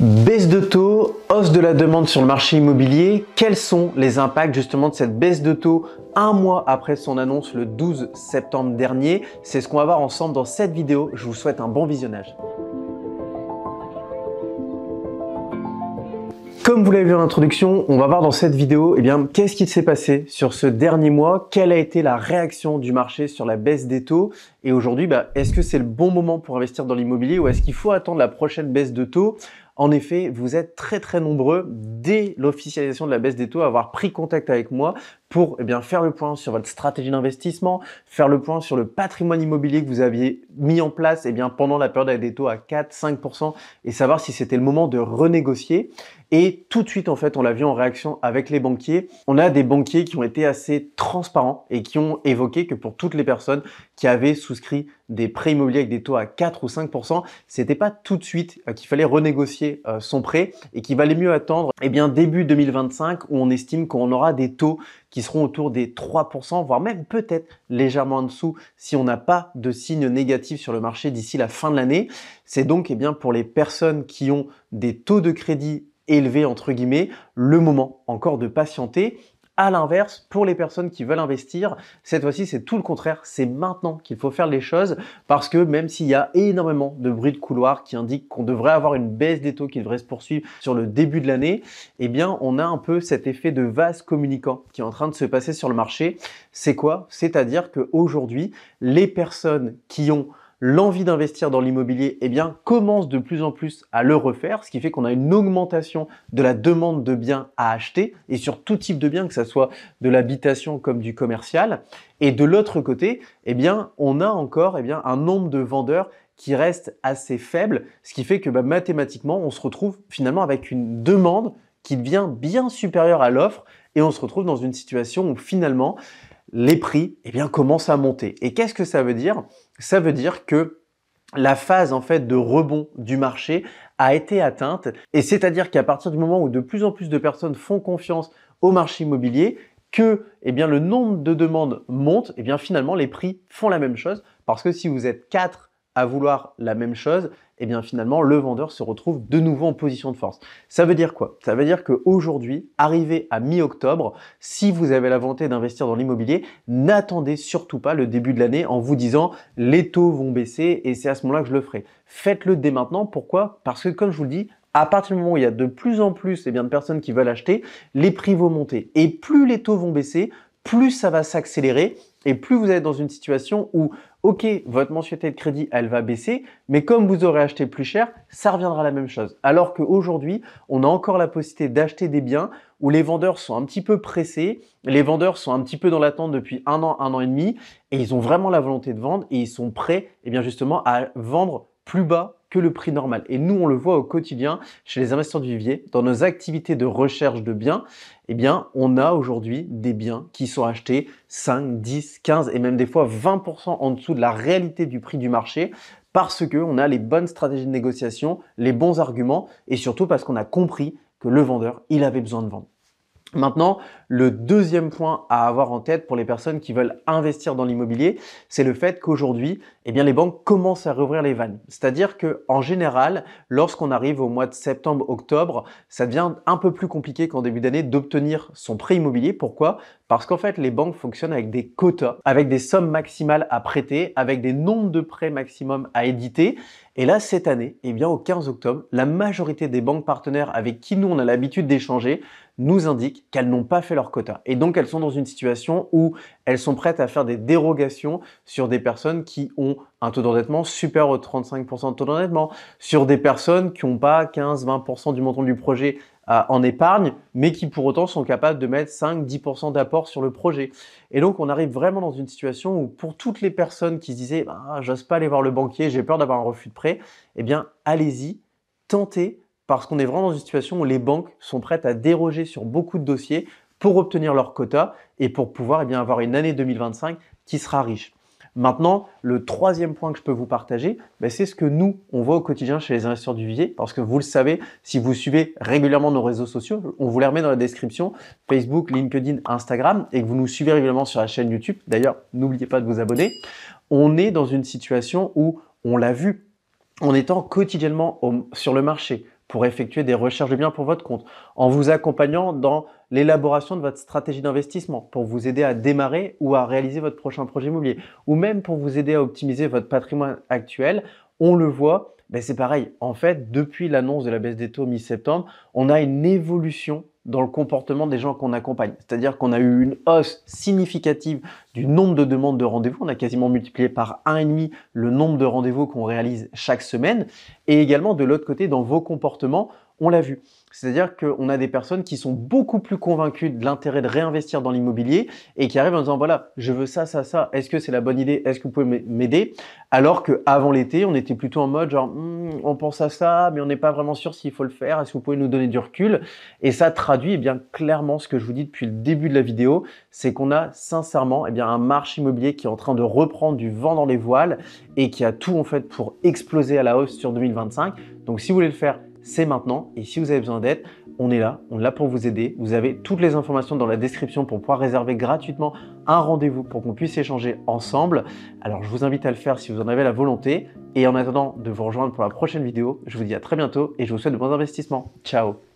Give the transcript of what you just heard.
Baisse de taux, hausse de la demande sur le marché immobilier, quels sont les impacts justement de cette baisse de taux un mois après son annonce le 12 septembre dernier? C'est ce qu'on va voir ensemble dans cette vidéo, je vous souhaite un bon visionnage. Comme vous l'avez vu en introduction, on va voir dans cette vidéo qu'est-ce qui s'est passé sur ce dernier mois, quelle a été la réaction du marché sur la baisse des taux et aujourd'hui, est-ce que c'est le bon moment pour investir dans l'immobilier ou est-ce qu'il faut attendre la prochaine baisse de taux? En effet, vous êtes très nombreux dès l'officialisation de la baisse des taux à avoir pris contact avec moi pour faire le point sur votre stratégie d'investissement, faire le point sur le patrimoine immobilier que vous aviez mis en place pendant la période avec des taux à 4-5% et savoir si c'était le moment de renégocier. Et tout de suite, en fait, on l'a vu en réaction avec les banquiers. On a des banquiers qui ont été assez transparents et qui ont évoqué que pour toutes les personnes qui avaient souscrit des prêts immobiliers avec des taux à 4 ou 5%, c'était pas tout de suite qu'il fallait renégocier son prêt et qu'il valait mieux attendre début 2025 où on estime qu'on aura des taux qui seront autour des 3%, voire même peut-être légèrement en dessous si on n'a pas de signes négatifs sur le marché d'ici la fin de l'année. C'est donc pour les personnes qui ont des taux de crédit élevés entre guillemets, le moment encore de patienter. À l'inverse, pour les personnes qui veulent investir, cette fois-ci, c'est tout le contraire. C'est maintenant qu'il faut faire les choses parce que même s'il y a énormément de bruit de couloir qui indique qu'on devrait avoir une baisse des taux qui devrait se poursuivre sur le début de l'année, on a un peu cet effet de vase communicant qui est en train de se passer sur le marché. C'est quoi? C'est-à-dire qu'aujourd'hui, les personnes qui ont l'envie d'investir dans l'immobilier commence de plus en plus à le refaire, ce qui fait qu'on a une augmentation de la demande de biens à acheter et sur tout type de biens, que ce soit de l'habitation comme du commercial. Et de l'autre côté, on a encore un nombre de vendeurs qui reste assez faible, ce qui fait que mathématiquement, on se retrouve finalement avec une demande qui devient bien supérieure à l'offre et on se retrouve dans une situation où finalement, les prix commencent à monter. Et qu'est-ce que ça veut dire? Ça veut dire que la phase de rebond du marché a été atteinte et c'est-à-dire qu'à partir du moment où de plus en plus de personnes font confiance au marché immobilier, que le nombre de demandes monte, finalement les prix font la même chose parce que si vous êtes 4 à vouloir la même chose, finalement le vendeur se retrouve de nouveau en position de force. Ça veut dire quoi? Ça veut dire qu'aujourd'hui, arrivé à mi-octobre, si vous avez la volonté d'investir dans l'immobilier, n'attendez surtout pas le début de l'année en vous disant les taux vont baisser et c'est à ce moment-là que je le ferai. Faites-le dès maintenant. Pourquoi? Parce que comme je vous le dis, à partir du moment où il y a de plus en plus de personnes qui veulent acheter, les prix vont monter. Et plus les taux vont baisser, plus ça va s'accélérer et plus vous êtes dans une situation où, ok, votre mensualité de crédit, elle va baisser, mais comme vous aurez acheté plus cher, ça reviendra à la même chose. Alors qu'aujourd'hui, on a encore la possibilité d'acheter des biens où les vendeurs sont un petit peu pressés, les vendeurs sont un petit peu dans l'attente depuis un an et demi, et ils ont vraiment la volonté de vendre et ils sont prêts, justement, à vendre plus bas que le prix normal. Et nous, on le voit au quotidien chez les investisseurs du vivier, dans nos activités de recherche de biens, on a aujourd'hui des biens qui sont achetés 5, 10, 15 et même des fois 20% en dessous de la réalité du prix du marché parce qu'on a les bonnes stratégies de négociation, les bons arguments et surtout parce qu'on a compris que le vendeur, il avait besoin de vendre. Maintenant, le deuxième point à avoir en tête pour les personnes qui veulent investir dans l'immobilier, c'est le fait qu'aujourd'hui, les banques commencent à rouvrir les vannes. C'est-à-dire qu'en général, lorsqu'on arrive au mois de septembre, octobre, ça devient un peu plus compliqué qu'en début d'année d'obtenir son prêt immobilier. Pourquoi? Parce qu'en fait, les banques fonctionnent avec des quotas, avec des sommes maximales à prêter, avec des nombres de prêts maximum à éditer. Et là, cette année, au 15 octobre, la majorité des banques partenaires avec qui nous, on a l'habitude d'échanger, nous indiquent qu'elles n'ont pas fait leur quota. Et donc, elles sont dans une situation où elles sont prêtes à faire des dérogations sur des personnes qui ont un taux d'endettement supérieur au 35% de taux d'endettement, sur des personnes qui n'ont pas 15-20% du montant du projet en épargne, mais qui pour autant sont capables de mettre 5-10% d'apport sur le projet. Et donc, on arrive vraiment dans une situation où pour toutes les personnes qui se disaient j'ose pas aller voir le banquier, j'ai peur d'avoir un refus de prêt, allez-y, tentez, parce qu'on est vraiment dans une situation où les banques sont prêtes à déroger sur beaucoup de dossiers pour obtenir leur quota et pour pouvoir avoir une année 2025 qui sera riche. Maintenant, le troisième point que je peux vous partager, c'est ce que nous, on voit au quotidien chez les investisseurs du vivier, parce que vous le savez, si vous suivez régulièrement nos réseaux sociaux, on vous les remet dans la description, Facebook, LinkedIn, Instagram, et que vous nous suivez régulièrement sur la chaîne YouTube. D'ailleurs, n'oubliez pas de vous abonner. On est dans une situation où, on l'a vu, en étant quotidiennement sur le marché, pour effectuer des recherches de biens pour votre compte, en vous accompagnant dans l'élaboration de votre stratégie d'investissement pour vous aider à démarrer ou à réaliser votre prochain projet immobilier, ou même pour vous aider à optimiser votre patrimoine actuel. On le voit, ben c'est pareil. En fait, depuis l'annonce de la baisse des taux mi-septembre, on a une évolution dans le comportement des gens qu'on accompagne. C'est-à-dire qu'on a eu une hausse significative du nombre de demandes de rendez-vous. On a quasiment multiplié par 1,5 le nombre de rendez-vous qu'on réalise chaque semaine. Et également, de l'autre côté, dans vos comportements, on l'a vu. C'est-à-dire qu'on a des personnes qui sont beaucoup plus convaincues de l'intérêt de réinvestir dans l'immobilier et qui arrivent en disant voilà, je veux ça, ça, ça. Est-ce que c'est la bonne idée? Est-ce que vous pouvez m'aider? Alors qu'avant l'été, on était plutôt en mode genre on pense à ça, mais on n'est pas vraiment sûr s'il faut le faire. Est-ce que vous pouvez nous donner du recul? Et ça traduit bien clairement ce que je vous dis depuis le début de la vidéo, c'est qu'on a sincèrement un marché immobilier qui est en train de reprendre du vent dans les voiles et qui a tout en fait pour exploser à la hausse sur 2025. Donc si vous voulez le faire, c'est maintenant. Et si vous avez besoin d'aide, on est là pour vous aider. Vous avez toutes les informations dans la description pour pouvoir réserver gratuitement un rendez-vous pour qu'on puisse échanger ensemble. Alors je vous invite à le faire si vous en avez la volonté. Et en attendant de vous rejoindre pour la prochaine vidéo, je vous dis à très bientôt et je vous souhaite de bons investissements. Ciao!